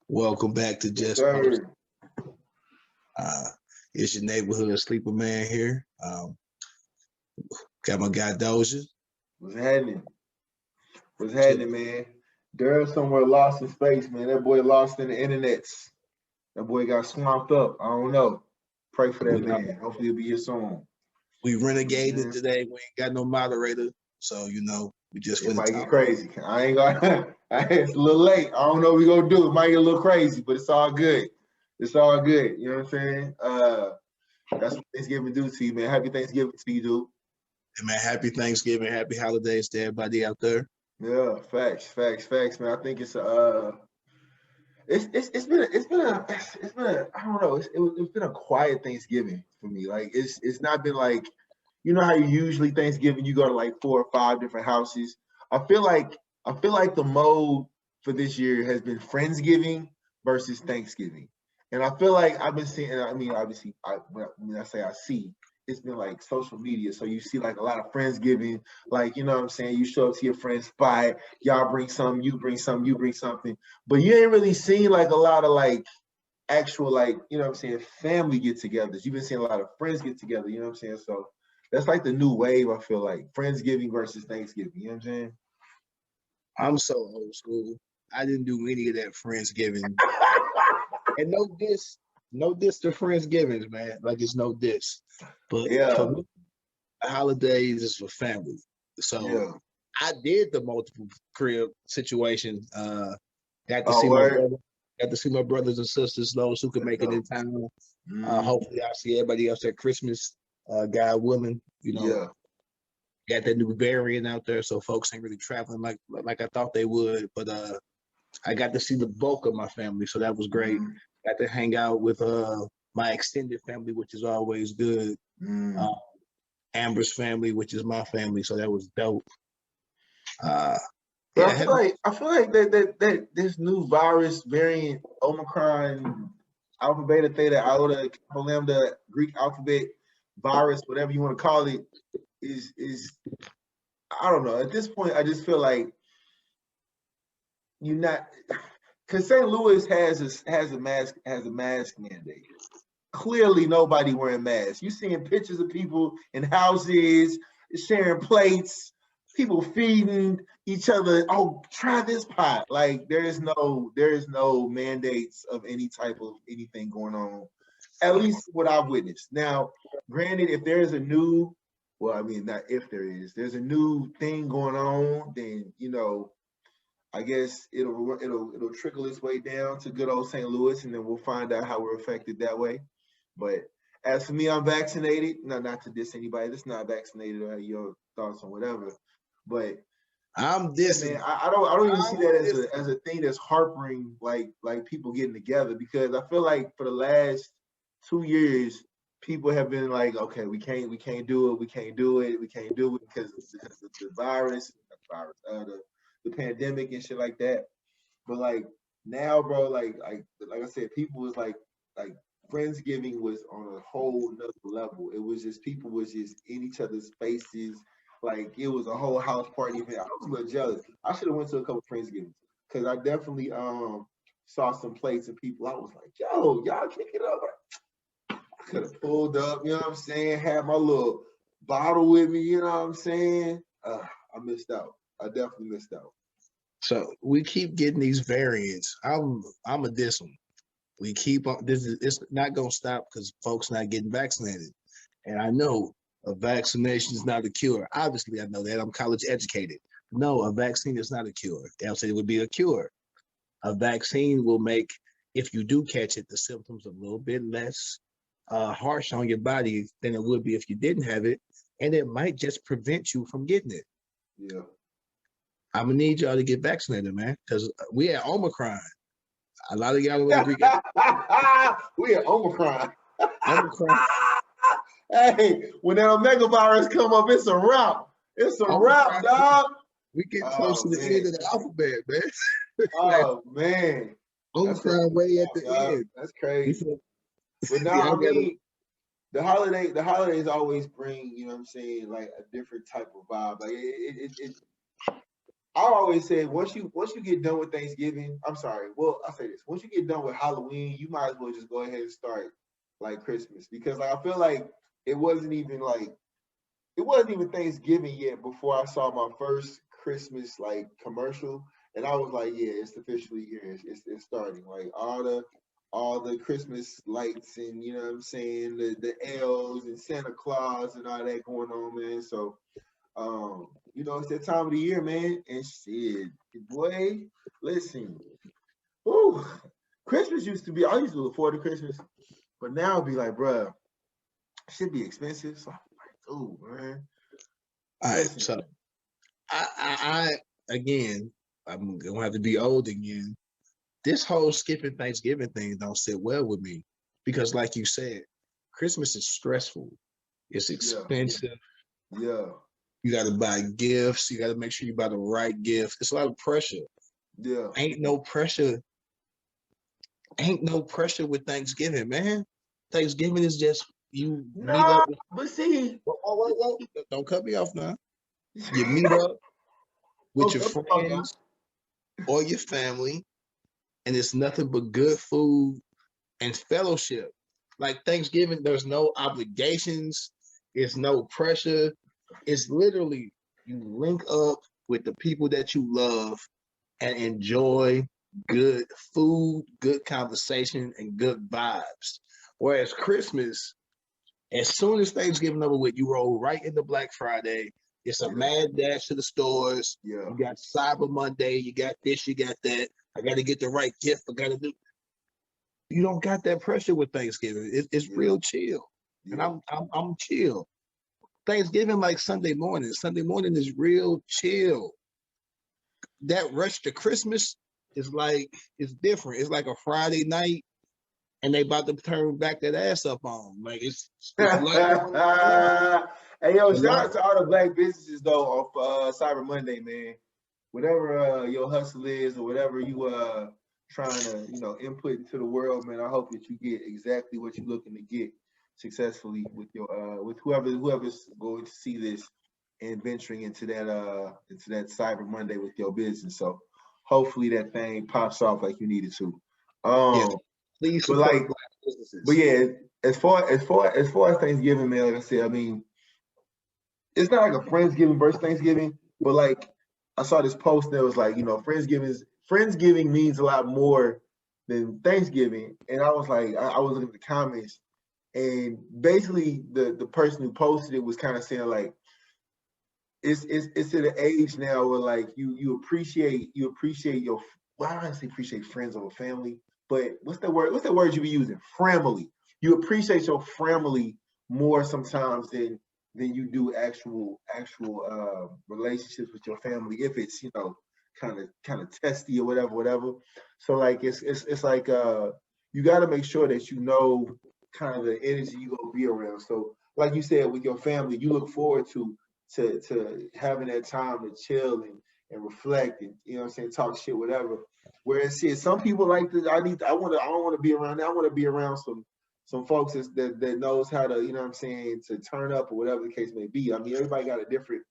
Welcome back to Yes, Just Post. sir. It's your neighborhood sleeper man here. Got my guy Doja. What's happening? What's happening, man? Daryl somewhere lost in space, man. That boy lost in the internets. That boy got swamped up. I don't know. Pray for that man. Hopefully he'll be here soon. We renegaded today. We ain't got no moderator, so we just It finna might talk. get crazy. I ain't gonna. It's a little late. I don't know what we gonna do. It might get a little crazy, but it's all good. It's all good. You know what I'm saying? That's what Thanksgiving do to you, man. Happy Thanksgiving to you, dude. Hey, man, happy Thanksgiving, happy holidays to everybody out there. Yeah, facts, man. I think it's been I don't know. It's been a quiet Thanksgiving for me. Like it's not been like, you know how you usually Thanksgiving you go to like 4 or 5 different houses. I feel like the mode for this year has been Friendsgiving versus Thanksgiving, and I feel like I've been seeing. I mean, obviously, when I say I see, it's been like social media. So you see like a lot of Friendsgiving, like, you know what I'm saying? You show up to your friend's spot, y'all bring something, you bring something, you bring something. But you ain't really seen like a lot of like actual, like, you know what I'm saying, family get togethers. You've been seeing a lot of friends get together, you know what I'm saying? So that's like the new wave, I feel like. Friendsgiving versus Thanksgiving, you know what I'm saying? I'm so old school. I didn't do any of that Friendsgiving. And no diss to Friendsgivings, man. Like, it's no diss. But for me, the holidays is for family. So I did the multiple crib situation. Got to see my brothers and sisters, those who could make it in town. Hopefully I'll see everybody else at Christmas, God willing. Got that new variant out there, so folks ain't really traveling like I thought they would. But I got to see the bulk of my family, so that was great. Got to hang out with my extended family, which is always good. Amber's family, which is my family, so that was dope. I feel like that this new virus variant, Omicron, Alpha, Beta, Theta, Iota, Kappa, Lambda, Greek alphabet virus, whatever you want to call it, is I don't know. At this point, I just feel like you're not, because St. Louis has a mask mandate. Clearly, nobody wearing masks. You seeing pictures of people in houses sharing plates, people feeding each other. Oh, try this pot. Like there is no mandates of any type of anything going on. At least what I've witnessed. Now, granted, if there is a new, well, I mean, not if there's a new thing going on, then I guess it'll trickle its way down to good old St. Louis, and then we'll find out how we're affected that way. But as for me, I'm vaccinated. Not to diss anybody that's not vaccinated or have your thoughts on whatever. But I'm dissing. Man, I don't even see that as a thing that's harping like people getting together, because I feel like for the last 2 years, people have been like, okay, we can't do it because of the virus, the pandemic and shit like that. But like now, bro, like I said, people was like Friendsgiving was on a whole nother level. It was just people was just in each other's faces. Like it was a whole house party event. I was a little jealous. I should have went to a couple Friendsgivings because I definitely saw some plates of people. I was like, yo, y'all kick it up. I could have pulled up, you know what I'm saying? Had my little bottle with me, you know what I'm saying? I missed out. I definitely missed out. So we keep getting these variants. I'm a diss them. We keep on. It's not gonna stop because folks not getting vaccinated. And I know a vaccination is not a cure. Obviously, I know that. I'm college educated. No, a vaccine is not a cure. They'll say it would be a cure. A vaccine will make, if you do catch it, the symptoms a little bit less harsh on your body than it would be if you didn't have it. And it might just prevent you from getting it. Yeah. I'm gonna need y'all to get vaccinated, man, because we at Omicron. A lot of y'all don't agree. We at Omicron. Hey, when that Omega virus come up, it's a wrap. It's a wrap, dog. We get close to the end of the alphabet, man. Oh man. Omicron way at the end. That's crazy. But now I mean, the holidays always bring, you know what I'm saying, like a different type of vibe. Like I always say once you get done with Thanksgiving, I'm sorry. Well, I say this: once you get done with Halloween, you might as well just go ahead and start like Christmas, because like I feel like it wasn't even Thanksgiving yet before I saw my first Christmas like commercial, and I was like, yeah, it's officially here. It's starting. Like all the Christmas lights and you know what I'm saying, the elves and Santa Claus and all that going on, man. So you know, it's that time of the year, man. And shit, boy, listen. Ooh, Christmas used to be, I used to look forward to Christmas, but now it'd be like, bruh, should be expensive. So I'm like, ooh, man. All right, so I again, I'm gonna have to be old again. This whole skipping Thanksgiving thing don't sit well with me because, like you said, Christmas is stressful. It's expensive. Yeah. You got to buy gifts. You got to make sure you buy the right gift. It's a lot of pressure. Yeah. Ain't no pressure with Thanksgiving, man. Thanksgiving is just you meet up. But see, whoa. Don't cut me off now. You meet up with your friends or your family, and it's nothing but good food and fellowship. Like Thanksgiving, there's no obligations. It's no pressure. It's literally you link up with the people that you love and enjoy good food, good conversation, and good vibes. Whereas Christmas, as soon as Thanksgiving over with, you roll right into Black Friday. It's a mad dash to the stores. Yeah. You got Cyber Monday. You got this. You got that. I got to get the right gift. I got to do. You don't got that pressure with Thanksgiving. It's real chill, and I'm chill. Thanksgiving like Sunday morning. Sunday morning is real chill. That rush to Christmas is like it's different. It's like a Friday night, and they about to turn back that ass up on. Like it's hey yo, shout out to all the black businesses though of Cyber Monday, man. Whatever your hustle is or whatever you trying to input into the world, man. I hope that you get exactly what you're looking to get successfully with your with whoever's going to see this and venturing into that Cyber Monday with your business. So hopefully that thing pops off like you need it to. Please support black businesses. But yeah, as far as Thanksgiving, man, like I said, I mean, it's not like a Friendsgiving versus Thanksgiving, but like I saw this post that was like, Friendsgiving means a lot more than Thanksgiving. And I was like, I was looking at the comments, and basically the person who posted it was kind of saying like, it's at an age now where like you appreciate your, well, I don't say appreciate friends over family, but what's the word you be using? Family. You appreciate your family more sometimes than you do actual relationships with your family, if it's kind of testy or whatever. So like it's like you got to make sure that kind of the energy you gonna be around. So like you said, with your family, you look forward to having that time to chill and reflect and talk shit, whatever. Whereas shit, some people like to I don't want to be around that. I want to be around some folks that knows how to, to turn up or whatever the case may be. I mean, everybody got a different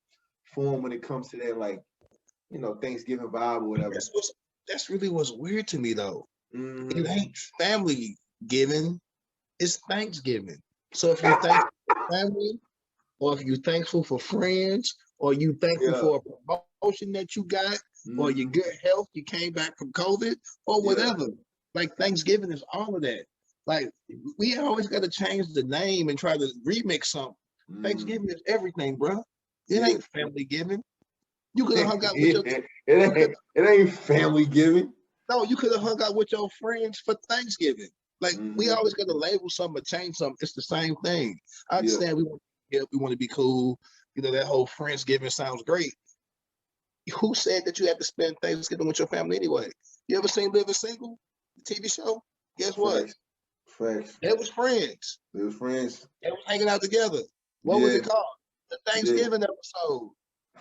form when it comes to that, like, Thanksgiving vibe or whatever. That's really what's weird to me though. Mm-hmm. It ain't family giving, it's Thanksgiving. So if you're thankful for family, or if you're thankful for friends, or you thankful for a promotion that you got, or your good health, you came back from COVID, or whatever. Like Thanksgiving is all of that. Like we always got to change the name and try to remix something. Thanksgiving is everything, bro. It ain't family giving. You could have hung out with your. It ain't family giving. No, you could have hung out with your friends for Thanksgiving. Like we always got to label something or change something. It's the same thing. I understand we want to be cool. That whole Friendsgiving sounds great. Who said that you have to spend Thanksgiving with your family anyway? You ever seen Living Single, the TV show? Guess what? Facts. They was friends. They was friends. They was hanging out together. What was it called? The Thanksgiving episode.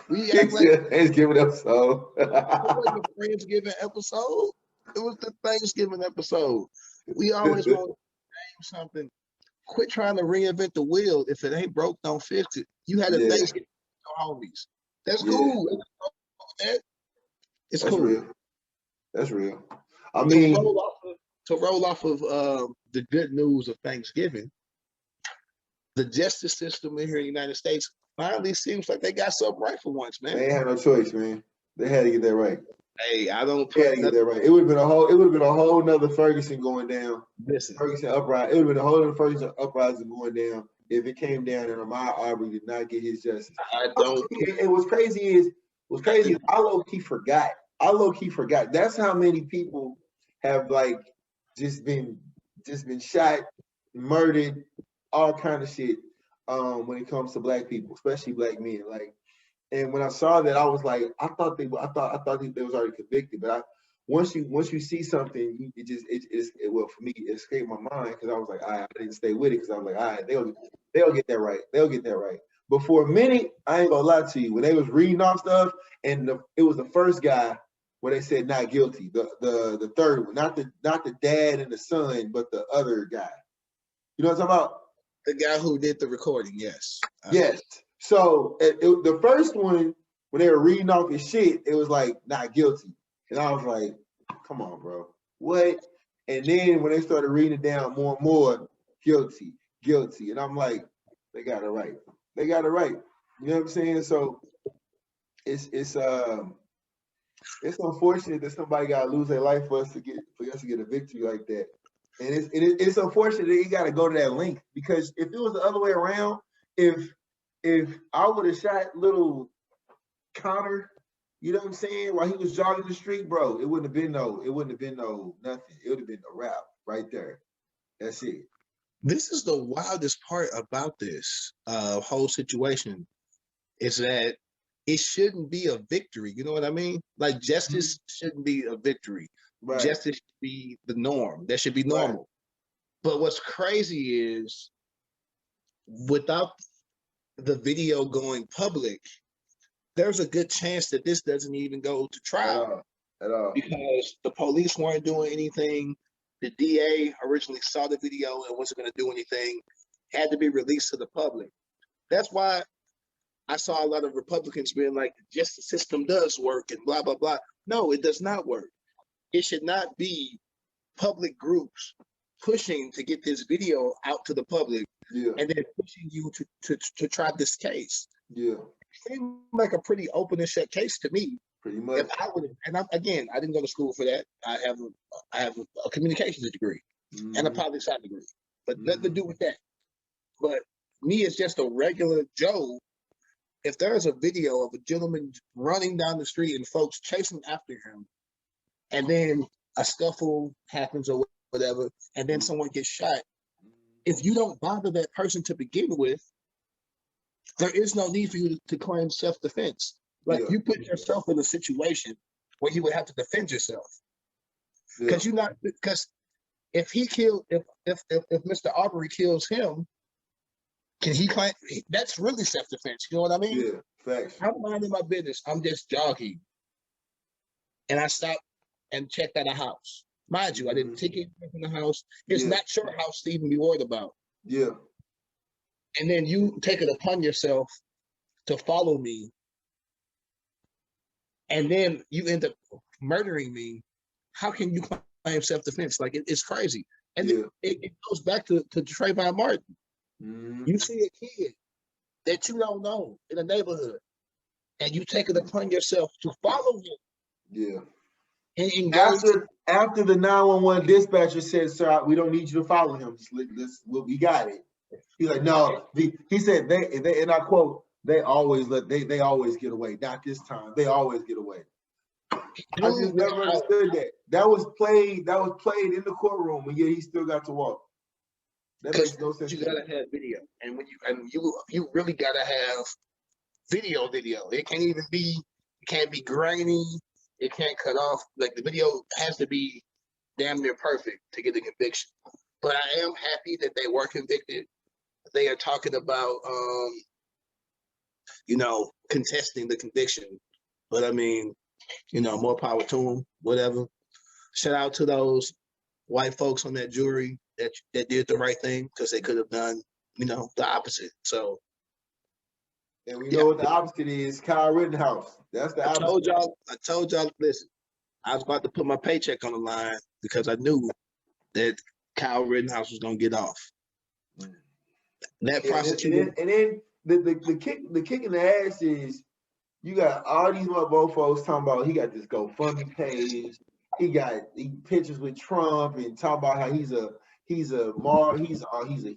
We act like Thanksgiving episode. It wasn't the Friendsgiving episode. It was the Thanksgiving episode. We always want to name something. Quit trying to reinvent the wheel. If it ain't broke, don't fix it. You had a Thanksgiving with your homies. That's cool. It's That's cool. real. That's real. I mean, to roll off of the good news of Thanksgiving, the justice system in here in the United States finally seems like they got something right for once, man. They ain't had no choice, man. They had to get that right. Hey, I don't They had to get that right. It would have been a whole nother Ferguson going down. Listen, Ferguson uprising. It would have been a whole other Ferguson uprising going down if it came down and Ahmaud Arbery did not get his justice. I don't. And what's crazy is I low key forgot. That's how many people have like just been shot, murdered, all kind of shit. When it comes to black people, especially black men, like. And when I saw that, I was like, I thought they was already convicted. But once you see something, well, for me, it escaped my mind because I was like, I didn't stay with it because I was like, all right, they'll get that right. They'll get that right. But for a minute, I ain't gonna lie to you, when they was reading off stuff, and it was the first guy where they said not guilty, the third one, not the dad and the son, but the other guy. You know what I'm talking about? The guy who did the recording, yes. Yes. So the first one, when they were reading off his shit, it was like not guilty, and I was like, "Come on, bro, what?" And then when they started reading it down more and more, guilty, and I'm like, "They got it right. They got it right." You know what I'm saying? So it's unfortunate that somebody got to lose their life for us to get a victory like that, and it's unfortunate that he got to go to that length, because if it was the other way around, if I would have shot little Connor, you know what I'm saying, while he was jogging the street, bro, it wouldn't have been no nothing. It would have been a wrap right there. That's it. This is the wildest part about this whole situation, is that it shouldn't be a victory. You know what I mean? Like, justice shouldn't be a victory. Right. Justice should be the norm. That should be normal. Right. But what's crazy is, without the video going public, there's a good chance that this doesn't even go to trial at all. Because the police weren't doing anything. The DA originally saw the video and wasn't going to do anything. Had to be released to the public. That's why I saw a lot of Republicans being like, the justice system does work and blah, blah, blah. No, it does not work. It should not be public groups pushing to get this video out to the public, and then pushing you to try this case. Yeah. It seemed like a pretty open and shut case to me. Pretty much. If I would, and I didn't go to school for that. I have a communications degree and a poli-sci degree, but nothing to do with that. But me, as just a regular Joe, if there's a video of a gentleman running down the street and folks chasing after him, and then a scuffle happens or whatever, and then someone gets shot, if you don't bother that person to begin with, there is no need for you to claim self-defense. Like, you put yourself in a situation where you would have to defend yourself. Because because if Mr. Arbery kills him, can he claim that's really self-defense? You know what I mean? Yeah, facts. I'm minding my business. I'm just jogging, and I stopped and checked out a house. Mind you, I didn't take it from the house. It's not your house to even be worried about. Yeah. And then you take it upon yourself to follow me, and then you end up murdering me. How can you claim self-defense? Like, it's crazy. And it goes back to Trayvon Martin. You see a kid that you don't know in a neighborhood, and you take it upon yourself to follow him. Yeah. And after the 911 dispatcher said, "Sir, we don't need you to follow him. We got it." He's like, "No." He said they and I quote, they always get away. Not this time. They always get away. I just never understood that. That was played in the courtroom, and yet he still got to walk. That makes no sense. You gotta have video, and you really gotta have video. It can't be grainy. It can't cut off. Like, the video has to be damn near perfect to get a conviction. But I am happy that they were convicted. They are talking about, contesting the conviction. But I mean, more power to them. Whatever. Shout out to those white folks on that jury that did the right thing, because they could have done, the opposite. So And we know what the opposite is, Kyle Rittenhouse. That's the opposite. I told y'all, listen, I was about to put my paycheck on the line because I knew that Kyle Rittenhouse was gonna get off. That prosecutor, and then the kick in the ass is you got all these motherfuckers folks talking about he got this GoFundMe page, he got pictures with Trump and talking about how he's a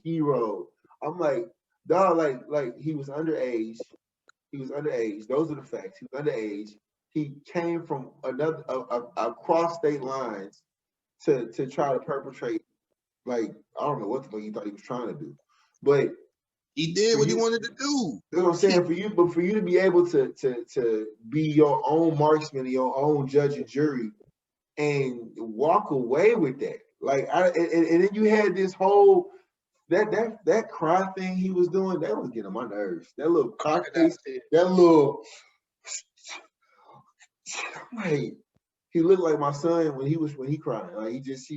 hero. I'm like, dog, like he was underage. He was underage. Those are the facts. He was underage. He came from across state lines to try to perpetrate. Like, I don't know what the fuck he thought he was trying to do, but he did what he wanted to do. You know what I'm saying? For you to be able to be your own marksman, your own judge and jury, and walk away with that. Like, and then you had this whole that cry thing he was doing. That was getting on my nerves. That little cock face, that little. Like, he looked like my son when he cried. Like he just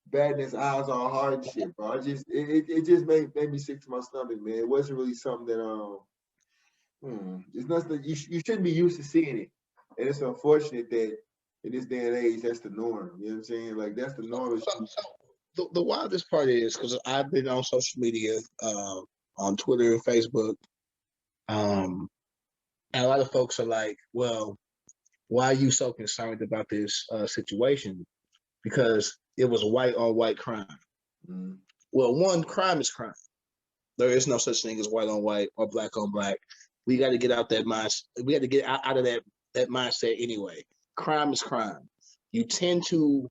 batting his eyes all hard and shit, bro. It just made me sick to my stomach, man. It wasn't really something that it's nothing you shouldn't be used to seeing it. And it's unfortunate that in this day and age that's the norm. You know what I'm saying? Like that's the norm. So the wildest part is because I've been on social media, on Twitter and Facebook, and a lot of folks are like, well, why are you so concerned about this situation? Because it was white on white crime. Mm-hmm. Well, one, crime is crime. There is no such thing as white on white or black on black. We got to get out that mindset. We got to get out of that mindset anyway. Crime is crime. You tend to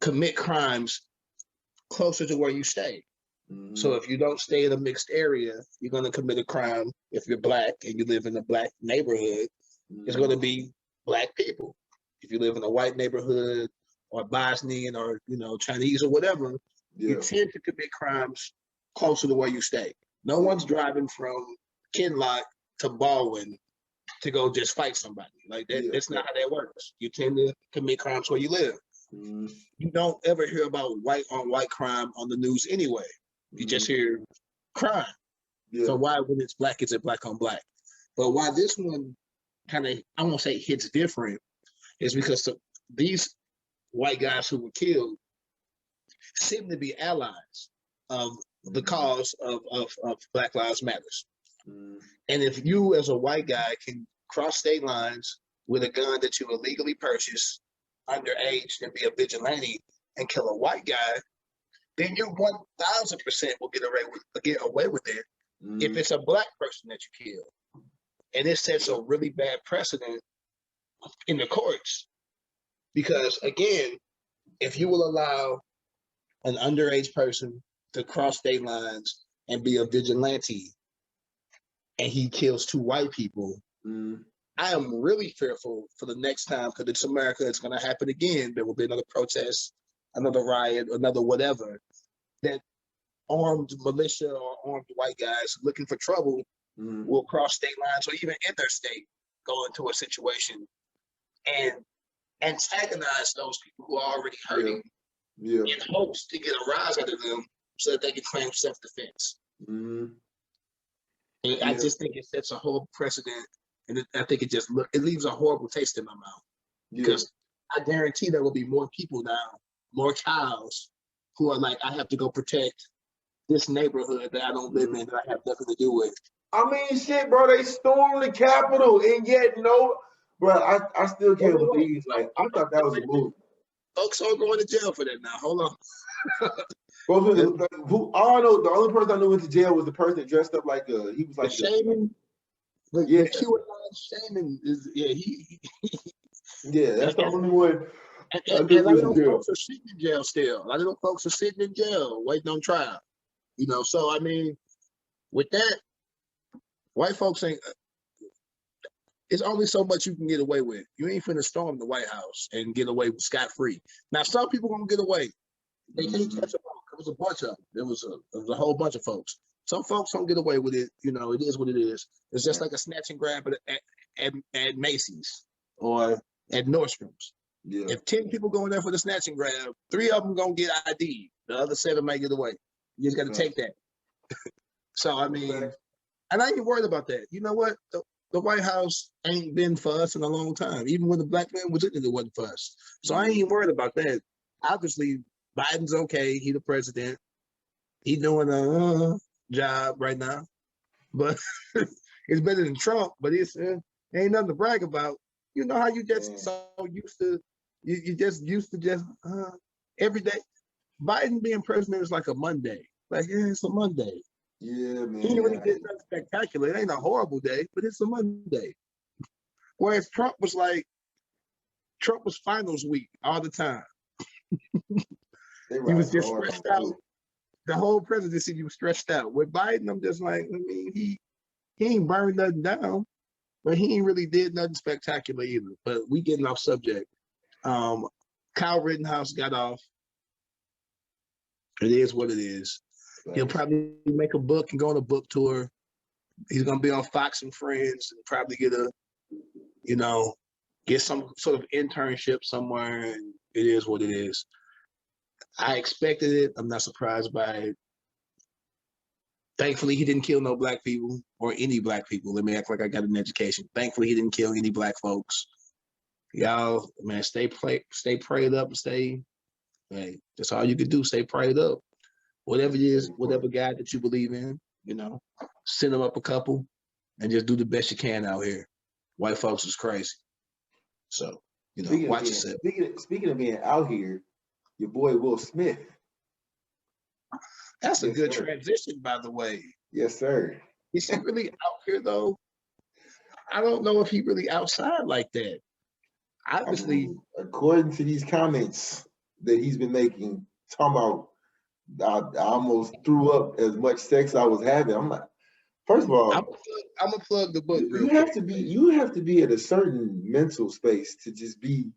commit crimes closer to where you stay. Mm-hmm. So if you don't stay in a mixed area, you're going to commit a crime. If you're black and you live in a black neighborhood, it's going to be black people. If you live in a white neighborhood or Bosnian or Chinese or whatever, you tend to commit crimes closer to where you stay. No one's driving from Kinloch to Baldwin to go just fight somebody. Like that. That's not how that works. You tend to commit crimes where you live. Mm-hmm. You don't ever hear about white on white crime on the news anyway. You just hear crime. Yeah. So why, when it's black, is it black on black? But why this one kind of, I won't say hits different, is because these white guys who were killed seem to be allies of the cause of Black Lives Matters. Mm. And if you as a white guy can cross state lines with a gun that you illegally purchased underage and be a vigilante and kill a white guy, then you 1,000% will get away with it if it's a black person that you kill. And it sets a really bad precedent in the courts. Because again, if you will allow an underage person to cross state lines and be a vigilante and he kills two white people, I am really fearful for the next time, because it's America, it's going to happen again. There will be another protest, another riot, another whatever, that armed militia or armed white guys looking for trouble will cross state lines or even interstate, go into a situation and antagonize those people who are already hurting in hopes to get a rise out of them so that they can claim self-defense. And I just think it sets a whole precedent, and I think it leaves a horrible taste in my mouth. Because I guarantee there will be more people now, more cows, who are like, I have to go protect this neighborhood that I don't live in, that I have nothing to do with. I mean, shit, bro, they stormed the Capitol, and yet bro, I still can't believe, like, I thought that was a movie. Folks are going to jail for that now. Hold on. Bro, the only person I knew went to jail was the person dressed up like he was like Shaman. The QAnon Shaman is that's the only one. And a lot of those folks are sitting in jail still. A lot of those folks are sitting in jail waiting on trial. So I mean, with that, white folks ain't. It's only so much you can get away with. You ain't finna storm the White House and get away with scot-free. Now, some people gonna get away. They can't catch them all. There was a bunch of them. There was a whole bunch of folks. Some folks don't get away with it. It is what it is. It's just like a snatch and grab at Macy's or at Nordstrom's. Yeah. If 10 people go in there for the snatch and grab, 3 of them gonna get ID. The other 7 might get away. You just got to take that. So I mean, And I ain't worried about that. You know what? The White House ain't been for us in a long time. Even when the black man was in it, it wasn't for us. So I ain't worried about that. Obviously, Biden's okay. He the president. He doing a job right now. But it's better than Trump. But it's ain't nothing to brag about. You know how you just so used to, you just used to just every day. Biden being president is like a Monday. Like, yeah, it's a Monday. Yeah, man. He really did nothing spectacular. It ain't a horrible day, but it's a Monday. Whereas Trump was finals week all the time. He was just stressed out. The whole presidency, he was stressed out. With Biden, I'm just like, I mean, he ain't burned nothing down, but he ain't really did nothing spectacular either. But we getting off subject. Kyle Rittenhouse got off. It is what it is. He'll probably make a book and go on a book tour. He's gonna be on Fox and Friends and probably get some sort of internship somewhere. And it is what it is. I expected it. I'm not surprised by it. Thankfully, he didn't kill no black people or any black people. Let me act like I got an education. Thankfully, he didn't kill any black folks. Y'all, man, stay prayed up and hey, that's all you can do. Stay prayed up. Whatever it is, whatever God that you believe in, send them up a couple and just do the best you can out here. White folks is crazy. So, watch yourself. Speaking of being out here, your boy Will Smith. That's a good transition, by the way. Yes, sir. Is he really out here, though? I don't know if he really outside like that. Obviously. According to these comments that he's been making, talking about, I almost threw up as much sex I was having. I'm like, first of all, I'm gonna plug the book. You have to be at a certain mental space to just be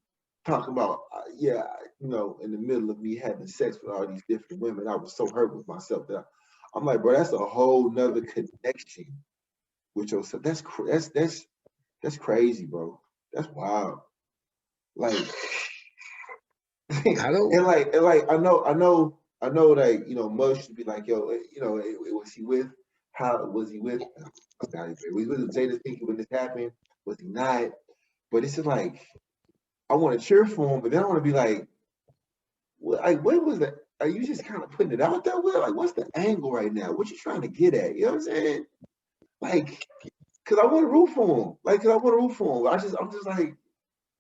talking about, in the middle of me having sex with all these different women. I was so hurt with myself that I'm like, bro, that's a whole nother connection with yourself. That's crazy, bro. That's wild. Like, I know, like, most should be like, yo, was he with? How was he with? Was he with Jada Pinkett when this happened? Was he not? But it's just like, I want to cheer for him, but then I want to be like, what was that? Are you just kind of putting it out there? Like, what's the angle right now? What you trying to get at? You know what I'm saying? Like, cause I want to root for him. I'm just like,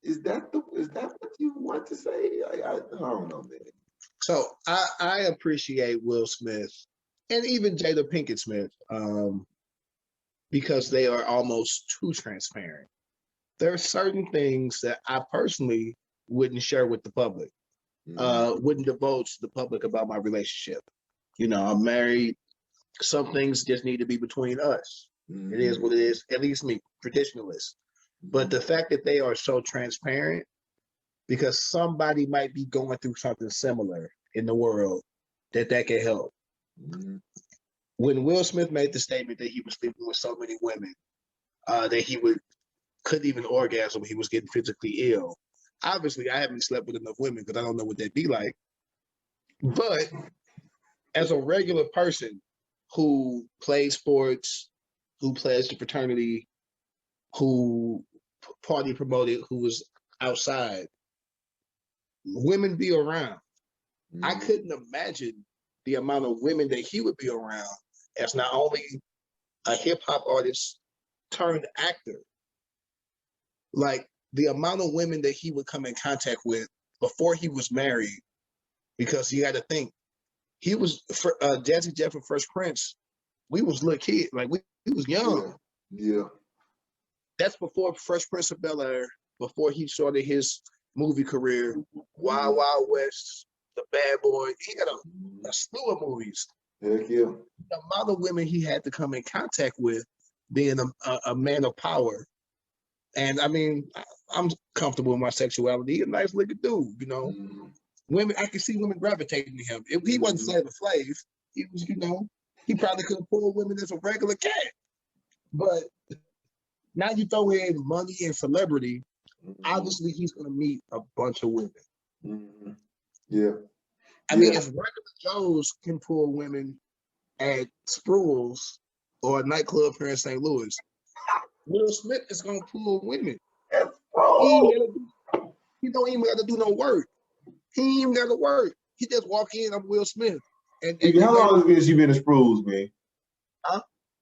is that what you want to say? I don't know, man. So I appreciate Will Smith and even Jada Pinkett Smith because they are almost too transparent. There are certain things that I personally wouldn't share with the public, wouldn't divulge to the public about my relationship. I'm married. Some things just need to be between us. It is what it is, at least me, traditionalist. But the fact that they are so transparent, because somebody might be going through something similar in the world that can help. When Will Smith made the statement that he was sleeping with so many women, that he couldn't even orgasm when he was getting physically ill. Obviously, I haven't slept with enough women because I don't know what that'd be like. But as a regular person who plays sports, who pledged to fraternity, who party promoted, who was outside, women be around. I couldn't imagine the amount of women that he would be around as not only a hip hop artist turned actor. Like the amount of women that he would come in contact with before he was married, because you got to think, he was Jazzy Jeff and Fresh Prince. We was little kids, like we was young. Yeah. That's before Fresh Prince of Bel-Air, before he started his movie career, Wild Wild West, The Bad Boy. He got a slew of movies. Heck yeah. The amount of women he had to come in contact with, being a man of power. And I mean, I'm comfortable with my sexuality. He's a nice looking dude, Women, I can see women gravitating to him. If he wasn't Flavor Flav, he was, he probably could have pulled women as a regular cat. But now you throw in money and celebrity, obviously he's going to meet a bunch of women. Yeah. I mean, if regular Joes can pull women at Spruil's, or a nightclub here in St. Louis, Will Smith is gonna pull women. He don't even gotta do no work. He ain't even gotta work. He just walk in. I'm Will Smith. And how long has it been since you been in Sprues, man? Huh?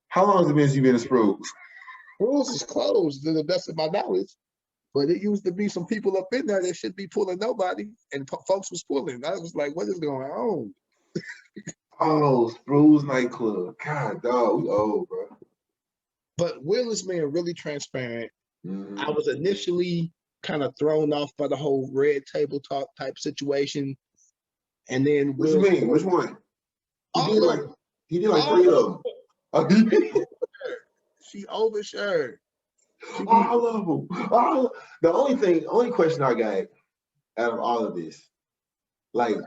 How long has it been since you been in Sprues? Sprues is closed to the best of my knowledge. But it used to be some people up in there that should be pulling nobody, and folks was pulling. I was like, what is going on? Oh, Sprues nightclub. God, dog, we old, bro. But Will is being really transparent. Mm-hmm. I was initially kind of thrown off by the whole red table talk type situation. And then what you mean? Which one? He did like 3 of them. She overshared. I love him. The only question I got out of all of this, like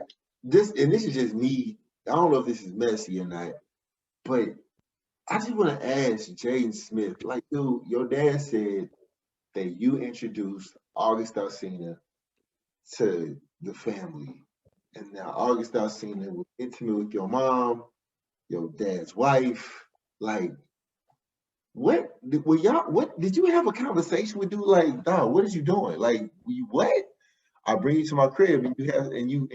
this, and this is just me. I don't know if this is messy or not, but I just want to ask Jaden Smith, like, dude, your dad said that you introduced August Alsina to the family, and now August Alsina was intimate with your mom, your dad's wife, like. What did you have a conversation with dude like, dog, what is you doing? Like, what? I bring you to my crib and you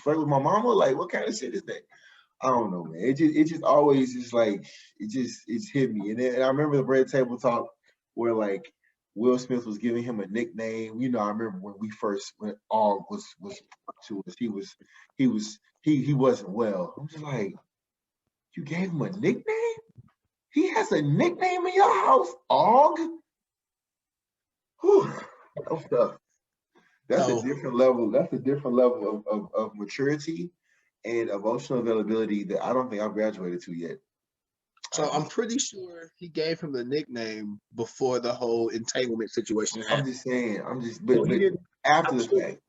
flirt with my mama? Like, what kind of shit is that? I don't know, man. It just always is like it's hit me. And I remember the red table talk where like Will Smith was giving him a nickname. You know, I remember when Og was to us, he wasn't well. I'm just like, you gave him a nickname? He has a nickname in your house, Og? Whew, that's tough. That's a different level. That's a different level of maturity and emotional availability that I don't think I've graduated to yet. So I'm pretty sure he gave him the nickname before the whole entanglement situation happened. I'm just saying. But after the fact.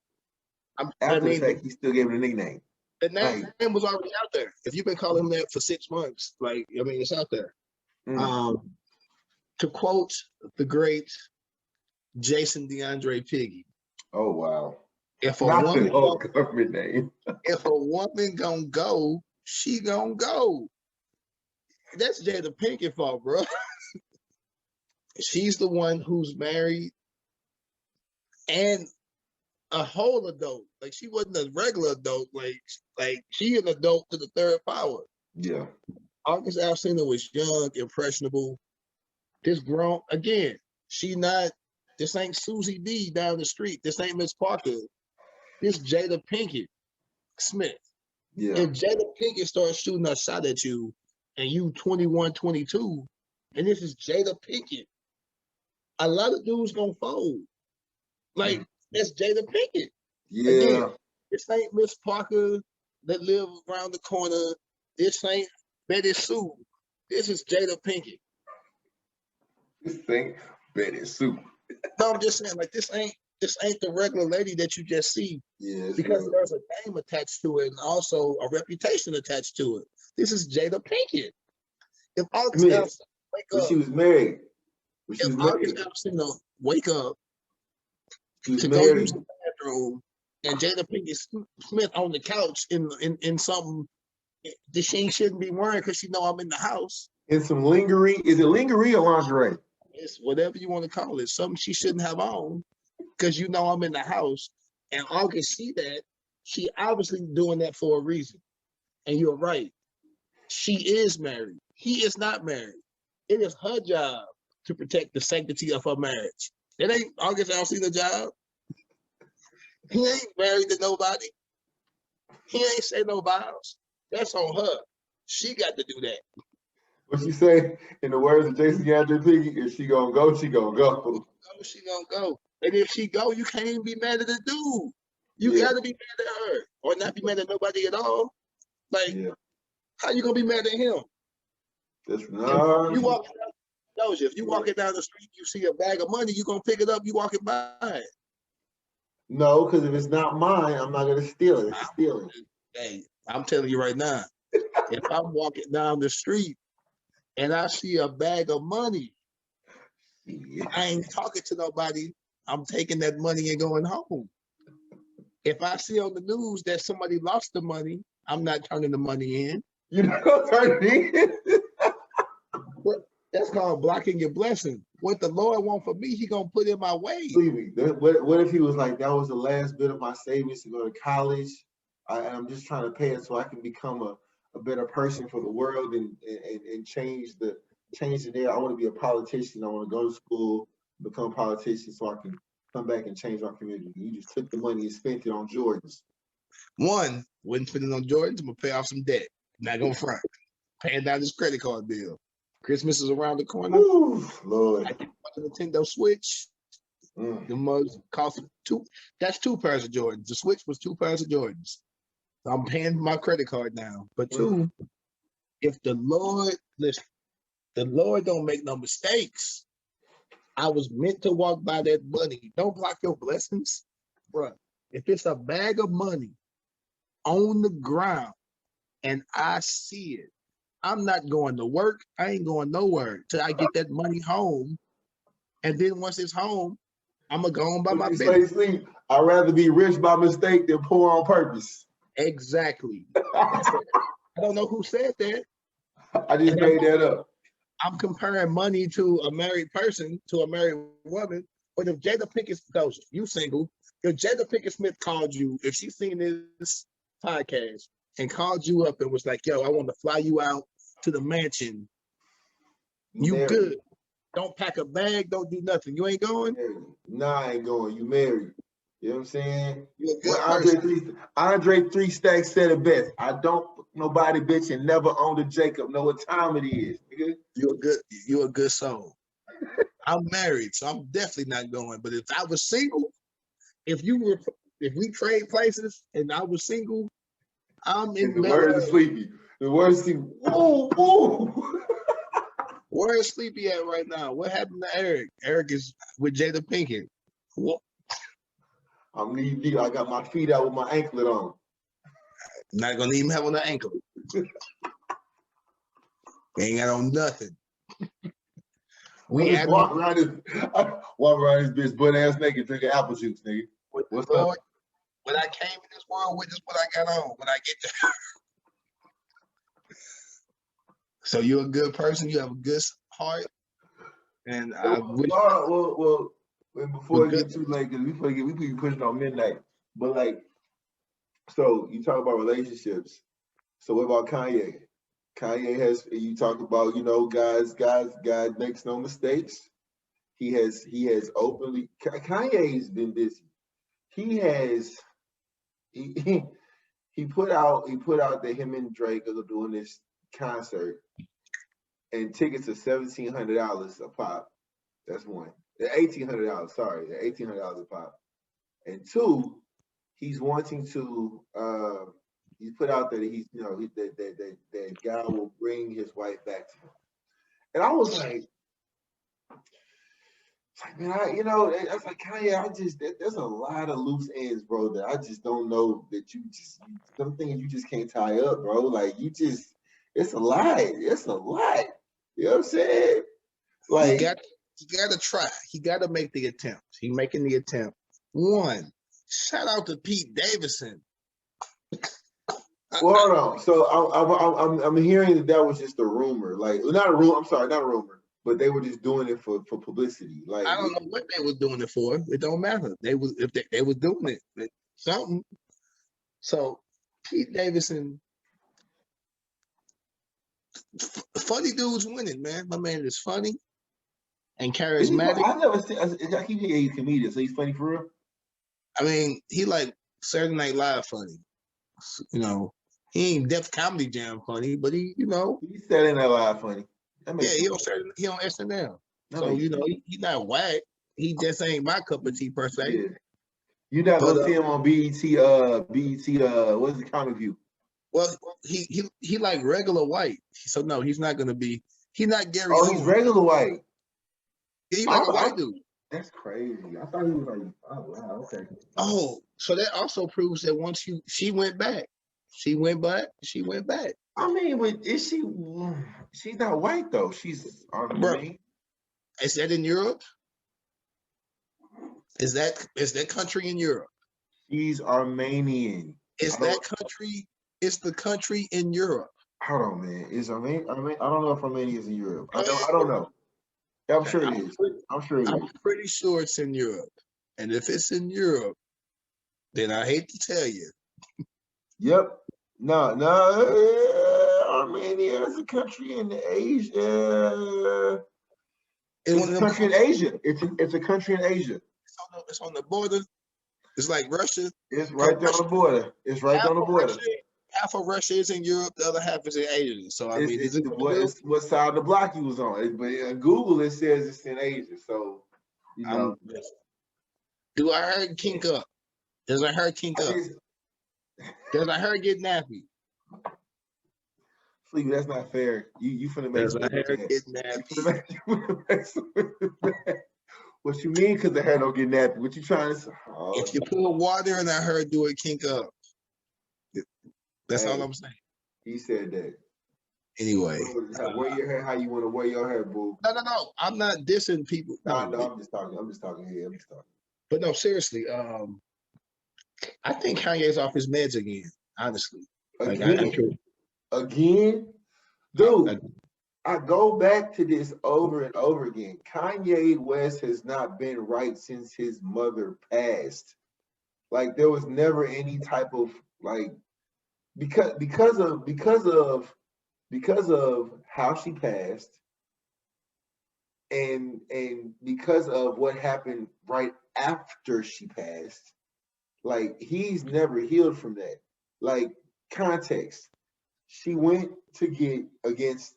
After the fact, he still gave him a nickname. The name was already out there. If you've been calling him that for 6 months, like, I mean, it's out there. To quote the great Jason DeAndre Piggy. Oh wow! If a woman gonna go, she gonna go. That's Jada Pinkett fault, bro. She's the one who's married and a whole adult. Like, she wasn't a regular adult. Like she an adult to the third power. Yeah. August Alsina was young, impressionable. This grown, again, this ain't Susie B down the street. This ain't Miss Parker. This Jada Pinkett Smith. Yeah. If Jada Pinkett starts shooting a shot at you and you 21, 22, and this is Jada Pinkett, a lot of dudes gonna fold. Like, that's Jada Pinkett. Yeah. Again, this ain't Miss Parker that live around the corner. This ain't Betty Sue. This is Jada Pinkett. This ain't Betty Sue. No, I'm just saying, like, this ain't the regular lady that you just see. Yeah, because there's a name attached to it and also a reputation attached to it. This is Jada Pinkett. If August Alsina wake up, she was married. If August Alsina wake up to married. Go use the bathroom, and Jada Pinkett Smith on the couch in something that she shouldn't be wearing because she know I'm in the house. In some lingerie. Is it lingerie or lingerie? It's whatever you want to call it. Something she shouldn't have on because you know I'm in the house. And August see that. She obviously doing that for a reason. And you're right. She is married. He is not married. It is her job to protect the sanctity of her marriage. It ain't August Alsina's job. He ain't married to nobody. He ain't say no vows. That's on her. She got to do that. What she say, in the words of Jason DeAndre Piggy, if she gonna go, she gonna go. She gonna go. And if she go, you can't even be mad at the dude. You gotta be mad at her. Or not be mad at nobody at all. Like, how you gonna be mad at him? That's not. You walking down, if you walking down the street, you see a bag of money, you gonna pick it up, you walking by it. No, because if it's not mine, I'm not gonna steal it. It's stealing. Hey, I'm telling you right now, if I'm walking down the street and I see a bag of money, I ain't talking to nobody. I'm taking that money and going home. If I see on the news that somebody lost the money, I'm not turning the money in. You're not gonna turn it in? That's called blocking your blessing. What the Lord want for me, He gonna put in my way. Sleepy. What if he was like, that was the last bit of my savings to go to college? I'm just trying to pay it so I can become a better person for the world and change the there. I want to be a politician. I want to go to school, become a politician so I can come back and change our community. You just took the money and spent it on Jordans. One, wouldn't spend it on Jordans. I'm gonna pay off some debt. Not gonna front. Paying down this credit card bill. Christmas is around the corner. Ooh, Lord. I get a Nintendo Switch. The most cost two. That's 2 pairs of Jordans. The Switch was 2 pairs of Jordans. So I'm paying my credit card now. But 2, if the Lord listen, the Lord don't make no mistakes. I was meant to walk by that money. Don't block your blessings, bruh. If it's a bag of money on the ground and I see it, I'm not going to work. I ain't going nowhere till I get that money home. And then once it's home, I'm going to go on by my business. I'd rather be rich by mistake than poor on purpose. Exactly. I don't know who said that. I just made that up. I'm comparing money to a married person, to a married woman. But if Jada Pinkett, though you single, if Jada Pinkett Smith called you, if she's seen this podcast and called you up and was like, yo, I want to fly you out to the mansion, you married. Good. Don't pack a bag, don't do nothing. You ain't going? Nah, I ain't going. You married. You know what I'm saying? You're a good Andre 3 Stacks said it best. I don't nobody bitch and never owned a Jacob. Know what time it is, nigga. You're a good soul. I'm married, so I'm definitely not going. But if I was single, if we trade places and I was single, I'm in the word is sleepy. The word is sleepy. Woo, woo. Where is Sleepy at right now? What happened to Eric? Eric is with Jada Pinkett. What? I'm knee deep. I got my feet out with my anklet on. Not gonna even have on the ankle. Ain't got on nothing. Walk around this bitch butt ass naked drinking apple juice, nigga. What's up? When I came in this world with this, what I got on. When I get there. So you're a good person. You have a good heart, and I wish. Well, before it gets too late, because we be pushing on midnight. But like, so you talk about relationships. So what about Kanye? You talk about, God makes no mistakes. He has openly. Kanye's been busy. He put out that him and Drake are doing this concert, and tickets are $1,700 a pop. That's one. They're $1,800. Sorry, they're $1,800 a pop. And 2, he's wanting to. He put out that he's that God will bring his wife back to him. And I was like, man, I was like, Kanye, there's a lot of loose ends, bro, that I just don't know that some things you just can't tie up, bro. Like it's a lot. It's a lot. You know what I'm saying? Like you got to try. He got to make the attempt. He's making the attempt. 1, shout out to Pete Davidson. Well, hold on. So I'm hearing that was just a rumor. Like not a rumor. I'm sorry, not a rumor. But they were just doing it for publicity. Like I don't know what they was doing it for. It don't matter. They was doing it something. So Pete Davidson, funny dude's winning, man. My man is funny and charismatic. I never seen. I keep hearing he's a comedian, so he's funny for real. I mean, he like Saturday Night Live funny. He ain't Def Comedy Jam funny, but he's Saturday Night Live funny. Yeah, he on SNL. So he's not whack. He just ain't my cup of tea per se. Yeah. You're not gonna see him on BET. What's the Comic View? Well, he like regular white. So no, he's not gonna be. He's not Gary. Oh, he's regular white. Yeah, he's like a white dude. That's crazy. I thought he was like, oh wow, okay. Oh, so that also proves that once she went back. She went back. I mean, but is she? She's not white though. She's Armenian. Is that in Europe? Is that country in Europe? She's Armenian. Is that country? It's the country in Europe. hold on, man. Is Armenia? I don't know if Armenia is in Europe. I don't know. I'm sure it is. I'm sure it is. I'm pretty sure it's in Europe. And if it's in Europe, then I hate to tell you. Yep. No. Armenia is a country in Asia. It's a country in Asia. It's a country in Asia. It's on the border. It's like Russia. It's right there on the border. It's right there on the border. Half of Russia is in Europe, the other half is in Asia. So I mean, it's what side of the block you was on. But in Google it says it's in Asia. So you know. Do I heard kink up? Does I heard kink up? Does I heard get nappy? Sleepy, that's not fair. You finna make some hair get nappy. What you mean? Because the hair don't get nappy? What you trying to say? Oh. If you put water in that hair, do it kink up. That's all I'm saying. He said that. Anyway, wear your hair how you want to wear your hair, boo. No. I'm not dissing people. No, I'm just talking. I'm just talking here. But no, seriously. I think Kanye's off his meds again. Honestly, again, dude. I go back to this over and over again. Kanye West has not been right since his mother passed. Like there was never any type of like because of how she passed and because of what happened right after she passed. Like he's never healed from that. Like context. She went to get against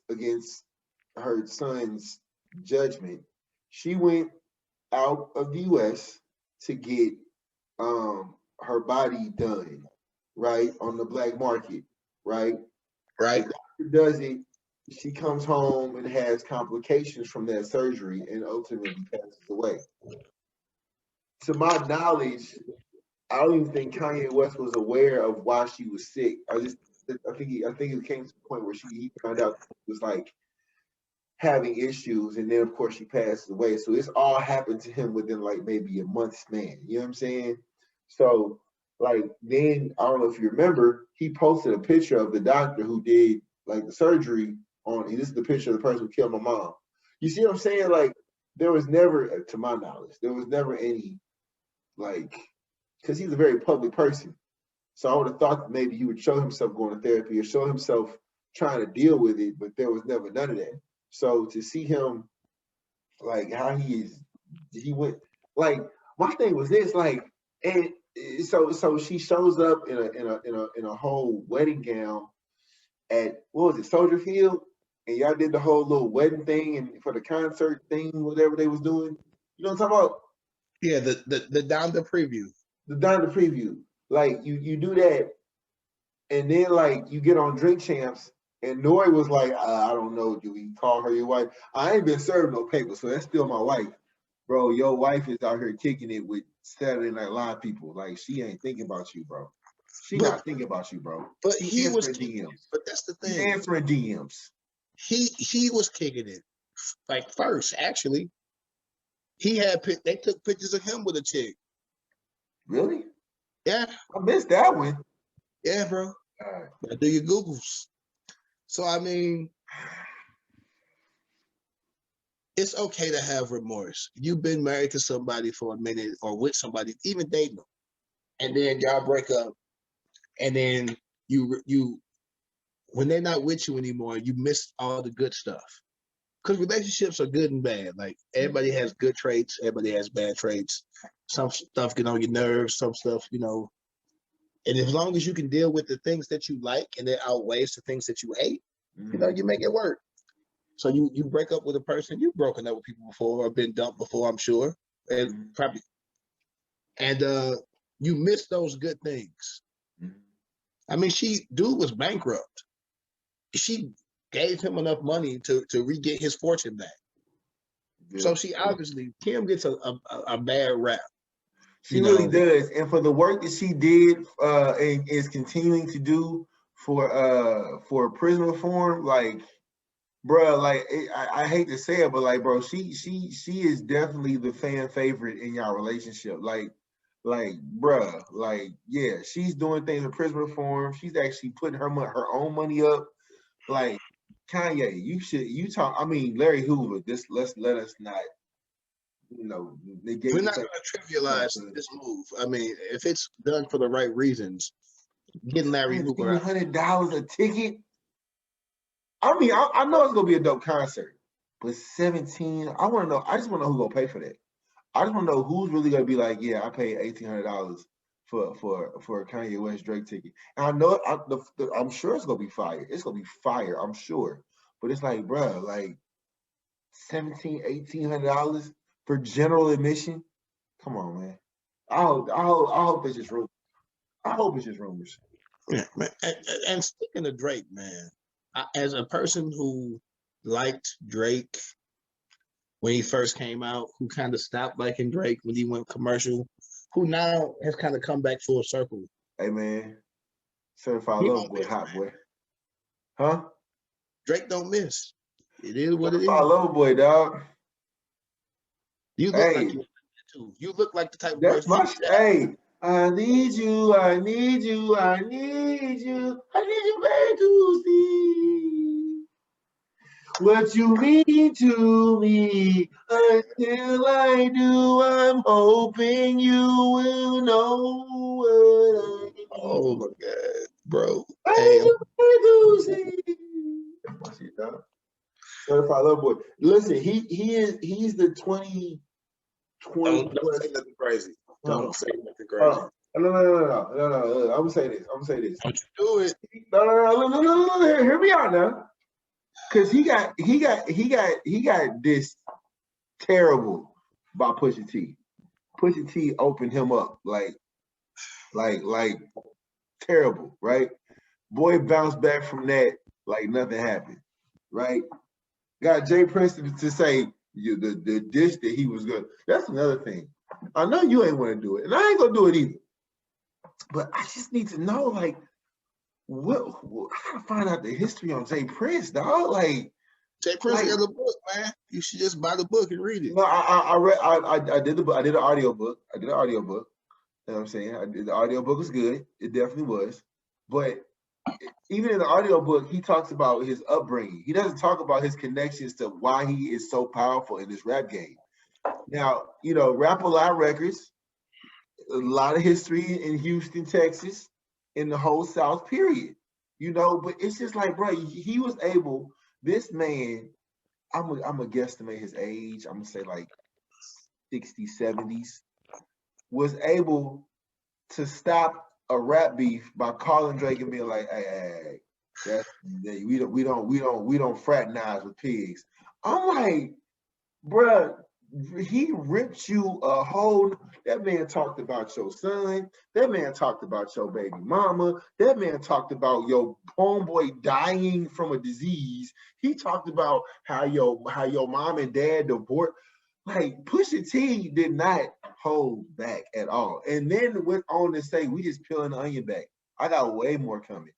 her son's judgment. She went out of the U.S. to get her body done, right, on the black market, right? Right. The doctor does it. She comes home and has complications from that surgery and ultimately passes away. To my knowledge, I don't even think Kanye West was aware of why she was sick. I think it came to the point where he found out it was like having issues, and then of course she passes away. So it's all happened to him within like maybe a month span. You know what I'm saying? So like then I don't know if you remember, he posted a picture of the doctor who did like the surgery on. And this is the picture of the person who killed my mom. You see what I'm saying? Like there was never, to my knowledge, there was never any like, because he's a very public person. So I would have thought that maybe he would show himself going to therapy or show himself trying to deal with it, but there was never none of that. So to see him, like how he went, like my thing was this, like, and so she shows up in a whole wedding gown at what was it, Soldier Field, and y'all did the whole little wedding thing and for the concert thing, whatever they was doing. You know what I'm talking about? Yeah, the down the preview. The down the preview. Like you do that, and then like you get on Drink Champs, and Nori was like, I don't know, do we call her your wife? I ain't been served no paper, so that's still my wife. Bro, your wife is out here kicking it with Saturday Night Live people. Like she ain't thinking about you, bro. She not thinking about you, bro. But he was DMs. But that's the thing. He's answering DMs. He was kicking it like first, actually. They took pictures of him with a chick. Really? Yeah. I missed that one. Yeah, bro. Do your Googles. So I mean, it's okay to have remorse. You've been married to somebody for a minute or with somebody, even dating them, and then y'all break up, and then you when they're not with you anymore, you miss all the good stuff. Because relationships are good and bad. Like everybody has good traits, everybody has bad traits. Some stuff get on your nerves, some stuff, you know. And as long as you can deal with the things that you like and it outweighs the things that you hate, you know, you make it work. So you break up with a person, you've broken up with people before or been dumped before, I'm sure. And probably you miss those good things. I mean, dude was bankrupt. She gave him enough money to re-get his fortune back. So she obviously, Kim gets a bad rap. She really does. And for the work that she did and is continuing to do for prison reform, like, bro, like I hate to say it, but like, bro, she is definitely the fan favorite in y'all relationship. Like, bro, like, yeah, she's doing things with prison reform. She's actually putting her own money up. like Kanye, you talk. I mean, Larry Hoover. Let us not, negate. We're not going to trivialize this move. I mean, if it's done for the right reasons, getting Larry Hoover out. $1,700 a ticket. I mean, I know it's gonna be a dope concert, but 17. I want to know. I just want to know who's gonna pay for that. I just want to know who's really gonna be like, yeah, I paid $1,800 for a Kanye West Drake ticket. And I know I'm sure it's gonna be fire. It's gonna be fire. I'm sure. But it's like, bro, like $1,800 for general admission. Come on, man. I hope it's just rumors. I hope it's just rumors. Yeah, man. And speaking of Drake, man, as a person who liked Drake when he first came out, who kind of stopped liking Drake when he went commercial, who now has kind of come back full circle. Hey, man. Certified Love Boy, hot boy. Huh? Drake don't miss. It is what it is. Certified Love Boy, dog. You look like you too. You look like the type of person. Hey, I need you, I need you, I need you, I need you, baby, to see what you mean to me. Until I do, I'm hoping you will know what I need. Oh my God, bro. Hey, Certified Love Boy. Listen, he's the 2020. Don't say nothing crazy. Don't say nothing crazy. No. I'm gonna say this. Don't you do it. No. Hear me out now. Cause he got this terrible by Pusha T. Pusha T opened him up like terrible, right? Boy bounced back from that like nothing happened, right? Got Jay Prince to say the dish that he was good. That's another thing. I know you ain't want to do it, and I ain't gonna do it either. But I just need to know, like, what I gotta find out the history on Jay Prince, dog. Like, Jay Prince got a book, man. You should just buy the book and read it. No, I did an audio book. You know what I'm saying? The audio book was good. It definitely was. But even in the audio book, he talks about his upbringing. He doesn't talk about his connections to why he is so powerful in this rap game. Now, Rap a Lot Records, a lot of history in Houston, Texas, in the whole South, period. But it's just like, bro, he was able, this man, I'm gonna guesstimate his age. I'm gonna say like 60s, 70s, was able to stop a rap beef by calling Drake and being like, "Hey, we don't fraternize with pigs." I'm like, bruh, he ripped you a whole. That man talked about your son. That man talked about your baby mama. That man talked about your homeboy dying from a disease. He talked about how your mom and dad divorced. Like, Pusha T did not hold back at all. And then went on to say, we just peeling the onion back. I got way more coming.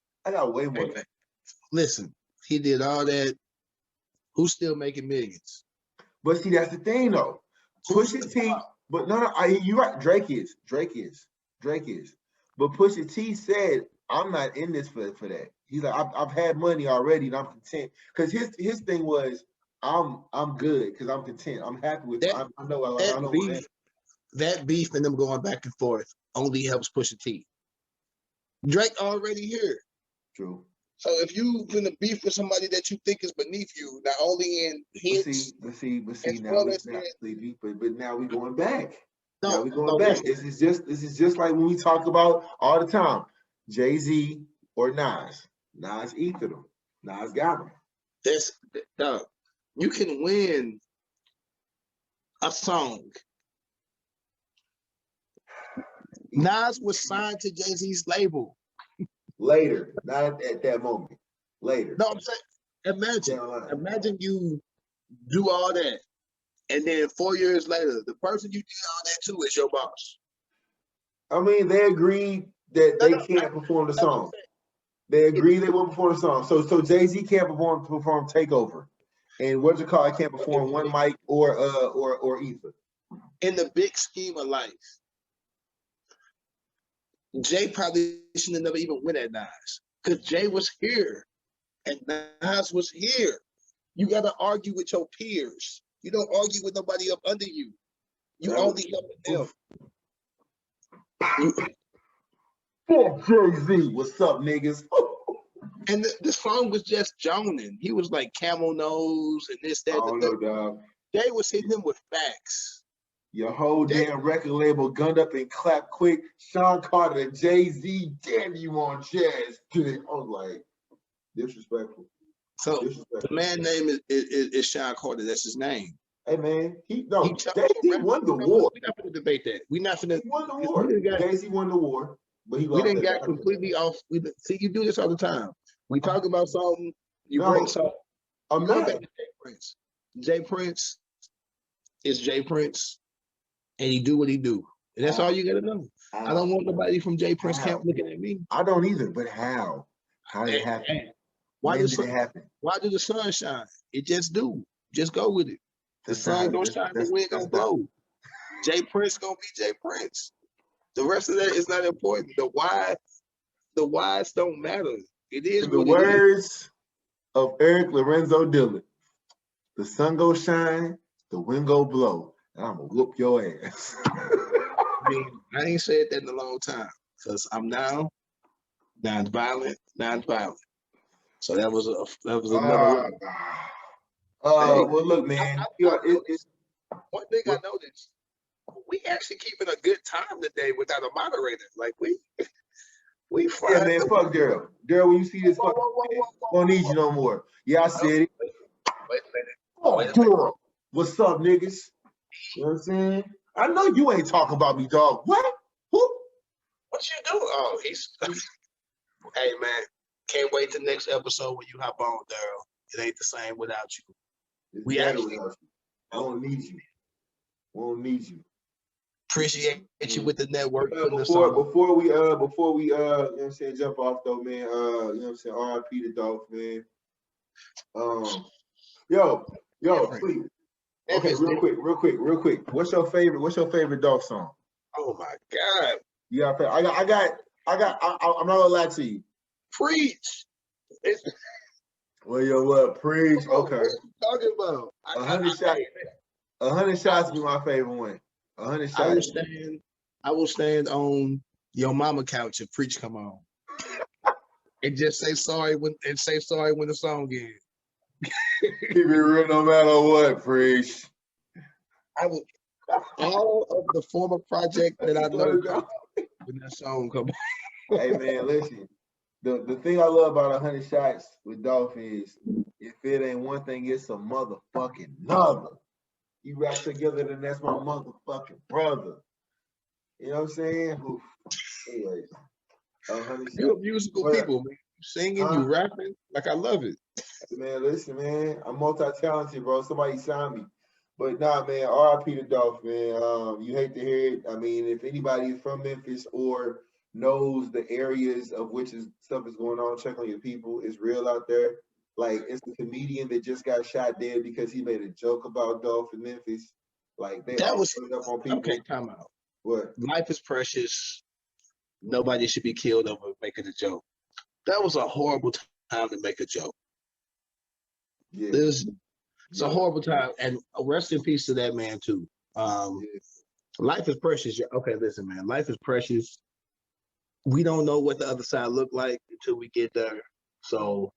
Listen, he did all that. Who's still making millions? But see, that's the thing, though. Pusha T, but no, you're right. Drake is. But Pusha T said, I'm not in this for that. He's like, I've had money already and I'm content. Because his thing was, I'm good because I'm content. I'm happy with that. I know that beef and them going back and forth only helps Pusha T. Drake already here. True. So if you gonna beef with somebody that you think is beneath you, not only in hits, but now we going back. Back. This is just like when we talk about all the time, Jay-Z or Nas. Nas ethered him. Nas got him. You can win a song. Nas was signed to Jay-Z's label. Later, not at that moment. Later. No, I'm saying, imagine you do all that, and then 4 years later, the person you did all that to is your boss. I mean, they agreed that they can't perform the song. They agreed they won't perform the song. So Jay-Z can't perform Takeover, and I can't perform One Mic or Ether. In the big scheme of life, Jay probably shouldn't have never even went at Nas because Jay was here And Nas was here. You got to argue with your peers. You don't argue with nobody up under you. You only helping them. Fuck Jay-Z. What's up, niggas? And the song was just joning. He was like camel nose and this, that. I don't know, dog. They was hitting him with facts. Your whole damn record label gunned up and clapped quick. Sean Carter and Jay-Z, damn you on jazz. I was like, disrespectful. So the man name is Sean Carter. That's his name. Hey man, Jay-Z won the war. We're not going to debate that. We're not going to. He won the war. Jay-Z won the war, but we didn't get completely off. See, you do this all the time. We talk about something, you bring something. I'm not. Jay Prince. Jay Prince is Jay Prince, and he do what he do. And that's all you got to know. I don't want nobody from Jay Prince camp looking at me. I don't either, but how? How did it happen? Why did it happen? Why did the sun shine? It just do. Just go with it. The sun gonna shine, the wind gonna blow. Jay Prince gonna be Jay Prince. The rest of that is not important. The whys don't matter. It is the words of Eric Lorenzo Dillon. The sun go shine, the wind go blow, and I'm gonna whoop your ass. I ain't said that in a long time because I'm now non-violent. So that was another. Well, look, man. One thing I noticed, we actually keeping a good time today without a moderator. Like we fine. Yeah, man. Fuck Daryl. Daryl, when you see this, won't need you no more. Yeah, I said it. Wait a minute. Oh, Daryl. What's up, niggas? You know what I'm saying? I know you ain't talking about me, dog. What? Who? What you doing? Oh, he's. Hey, man. Can't wait till next episode when you hop on, Daryl. It ain't the same without you. We actually. I don't need you. Won't need you. Appreciate you with the network. Before we you know what I'm saying, jump off though, man. You know what I'm saying, RIP to Dolph, man. Yo, please. Okay, real quick. What's your favorite Dolph song? Oh my God. Yeah, I'm not gonna lie to you. Preach. Well, yo, what? Preach. Okay. What you talking about? 100 shots. 100 shots be my favorite one. 100 shots. I will stand on your mama couch if Preach come on. And just say sorry when the song ends. Keep it real no matter what, Preach. I would all of the former project that I know when that song come on. Hey man, listen. The thing I love about 100 shots with Dolph is if it ain't one thing, it's a motherfucking another. You rap together, then that's my motherfucking brother. You know what I'm saying? Oof. Anyways, you're musical people, man. You singing, you rapping, like I love it. Man, listen, man. I'm multi-talented, bro. Somebody sign me. But nah, man, RIP to Dolph, man. You hate to hear it. I mean, if anybody is from Memphis or knows the areas of which stuff is going on, check on your people. It's real out there. Like, it's the comedian that just got shot dead because he made a joke about Dolph in Memphis. Like, they all put it up on people. Okay, time out. What? Life is precious. Nobody should be killed over making a joke. That was a horrible time to make a joke. Yeah. It's a horrible time. And rest in peace to that man, too. Life is precious. Okay, listen, man. Life is precious. We don't know what the other side look like until we get there. So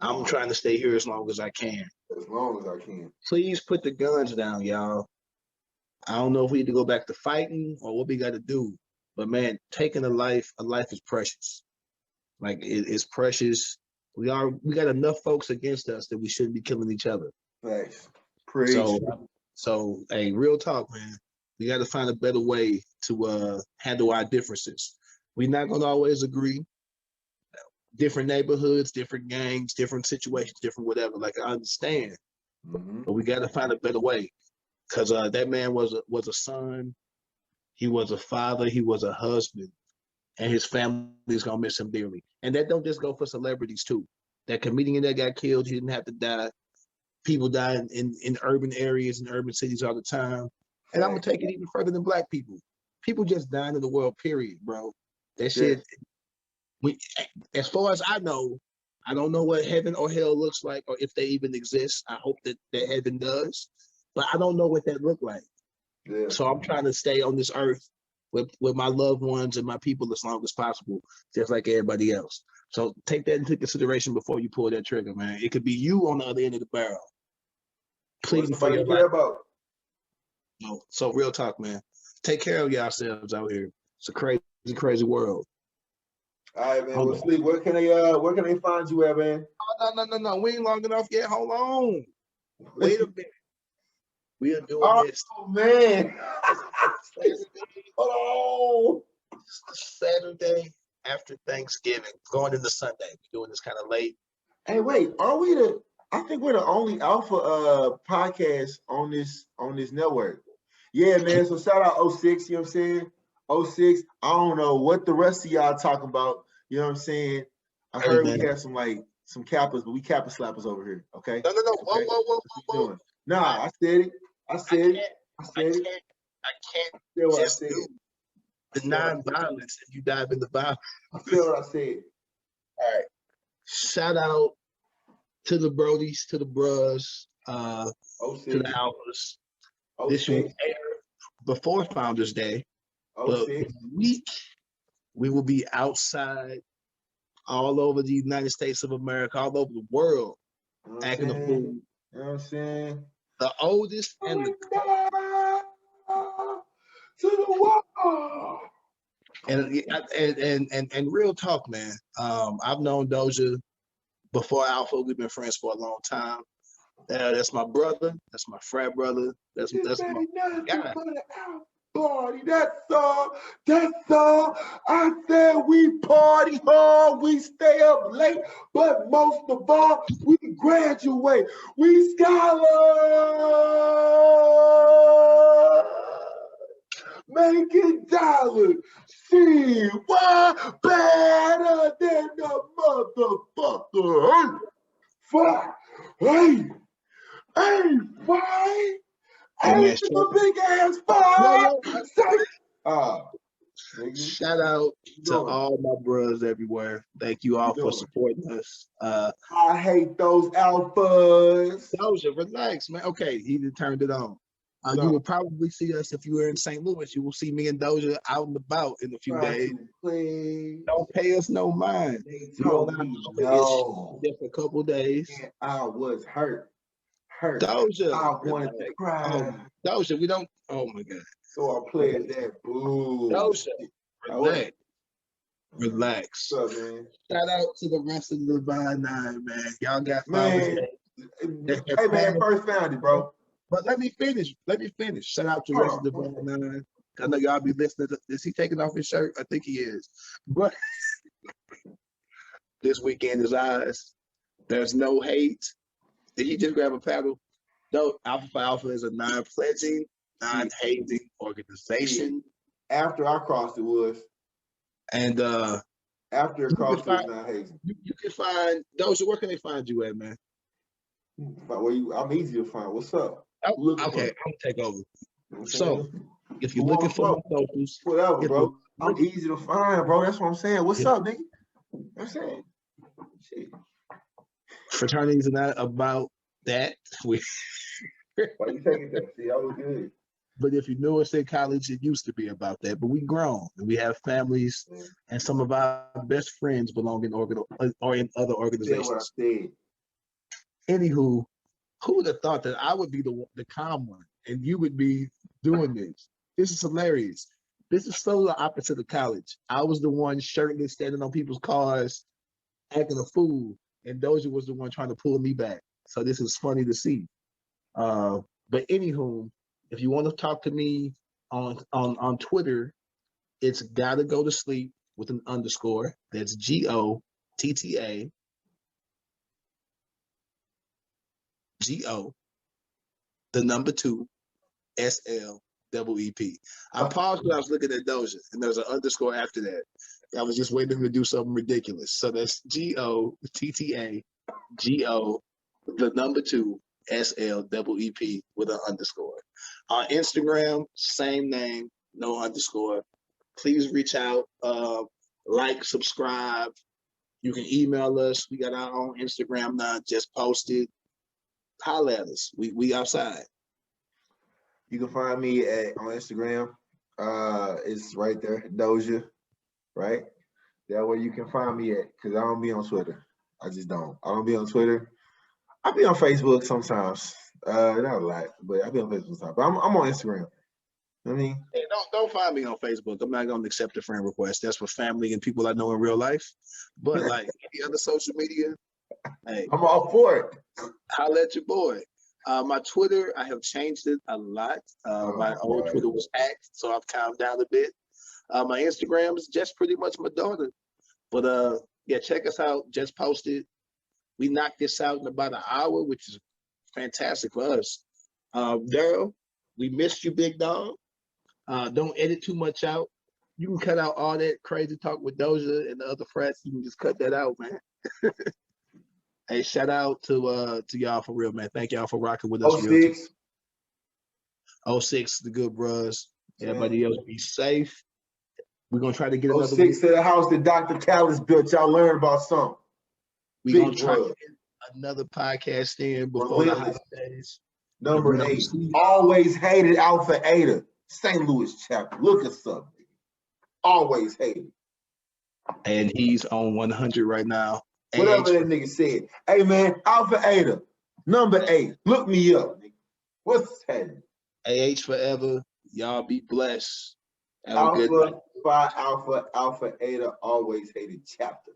I'm trying to stay here as long as I can. As long as I can. Please put the guns down, y'all. I don't know if we need to go back to fighting or what we got to do. But, man, taking a life is precious. Like, it's precious. We got enough folks against us that we shouldn't be killing each other. Thanks. So, hey, real talk, man. We got to find a better way to handle our differences. We're not going to always agree. Different neighborhoods, different gangs, different situations, different whatever. Like, I understand. Mm-hmm. But we got to find a better way. Because that man was a son. He was a father. He was a husband. And his family is going to miss him dearly. And that don't just go for celebrities, too. That comedian that got killed, he didn't have to die. People die in urban areas and urban cities all the time. And I'm going to take it even further than black people. People just dying in the world, period, bro. That shit, as far as I know, I don't know what heaven or hell looks like, or if they even exist. I hope that heaven does, but I don't know what that look like. Yeah. So I'm trying to stay on this earth with my loved ones and my people as long as possible, just like everybody else. So take that into consideration before you pull that trigger, man. It could be you on the other end of the barrel, pleading for your life. No, so real talk, man. Take care of yourselves out here. It's a crazy, crazy world. All right, man. Well, Sleep, where can they find you at, man? Oh, no. We ain't long enough yet. Hold on. Wait a minute. We are doing this. Oh, man. Hold on. Saturday after Thanksgiving, going into Sunday. We're doing this kind of late. Hey, wait. I think we're the only alpha podcast on this network. Yeah, man. So shout out 06, you know what I'm saying? 06. I don't know what the rest of y'all talking about. You know what I'm saying? I heard we have some cappers, but we kappa slappers over here. Okay. No. Okay? Whoa. Nah, I said it. I can't just do the non-violence if you dive into violence. I feel what I said. All right. Shout out to the Brodies, to the Bros, to the Alphas. This will air before Founders Day. But week we will be outside all over the United States of America, all over the world, acting a fool. You know what I'm saying? The oldest and the to the wall. And real talk, man. I've known Doja before Alpha. We've been friends for a long time. That's my brother. That's my frat brother. That's my guy. Party, that's all. I said we party hard, we stay up late, but most of all, we graduate. We scholars, making dollars. See what better than the motherfucker? Fuck, hey, fine. Hey, a big ass fire. Shout out to all my bros everywhere. Thank you all for supporting us. I hate those alphas. Doja, relax, man. Okay, he just turned it on. You will probably see us if you were in St. Louis. You will see me and Doja out and about in a few days. Please. Don't pay us no mind. They told me no. Just a couple days. And I was hurt. Doja, I wanted to cry. Doja, we don't. Oh my God. So I played that. Boo. Doja, relax. What's up, man? Shout out to the rest of the Divine Nine, man. Y'all got 5 days. Hey, man, first found it, bro. But let me finish. Shout out to the rest of the Divine Nine. I know y'all be listening. Is he taking off his shirt? I think he is. But this weekend is ours. There's no hate. Did he just grab a paddle? No, Alpha Phi Alpha is a non-pledging, non-hating organization. After I crossed, it was. And after it crossed, it was non-hating. You can find Doja. Where can they find you at, man? I'm easy to find. What's up? Okay, I'm gonna take over. So, if you're looking for my socials, whatever, bro. I'm easy to find, bro. That's what I'm saying. What's up, nigga? I'm saying. Shit. Fraternities are not about that. Why you taking that? See, I was good. But if you knew us in college, it used to be about that. But we grown and we have families, and some of our best friends belong in in other organizations. Anywho, who would have thought that I would be the calm one and you would be doing this? This is hilarious. This is so the opposite of college. I was the one shirtless, standing on people's cars, acting a fool, and Doja was the one trying to pull me back. So this is funny to see. But anywho, if you want to talk to me on Twitter, it's gotta go to sleep with an underscore. That's GOTTA. GO, the number 2, SLEEP. I paused when I was looking at Doja, and there's an underscore after that. I was just waiting to do something ridiculous. So that's GOTTA, GO, the number 2, SLEEP with an underscore. On Instagram, same name, no underscore. Please reach out, like, subscribe, You can email us. We got our own Instagram now. Just posted. Holler at us. We outside. You can find me on Instagram. It's right there, Doja, right? That way you can find me at, because I don't be on Twitter. I just don't. I don't be on Twitter. I be on Facebook sometimes. Not a lot, but I be on Facebook sometimes. But I'm on Instagram. I mean, hey, don't find me on Facebook. I'm not gonna accept a friend request. That's for family and people I know in real life. But like any other social media, hey, I'm all for it. holla at your boy. My Twitter, I have changed it a lot. My old Twitter was hacked, so I've calmed down a bit. My Instagram is just pretty much my daughter. But yeah, check us out. Just posted. We knocked this out in about an hour, which is fantastic for us. Daryl, we missed you, big dog. Don't edit too much out. You can cut out all that crazy talk with Doja and the other frats. You can just cut that out, man. Hey, shout out to y'all for real, man. Thank y'all for rocking with us. 06. 06, the good bros. Everybody else be safe. We're gonna try to get another 06 to the house that Dr. Callis built. Y'all learn about something. We're gonna try to get another podcast in before the holidays. Number 8. Always hated Alpha Eta. St. Louis chapter. Look us up. Always hated. And he's on 100 right now. Whatever that nigga said. Hey man, Alpha Eta. Number 8. Look me up, nigga. What's happening? AH forever. Y'all be blessed. Have Alpha Phi Alpha Alpha Eta always hated chapter.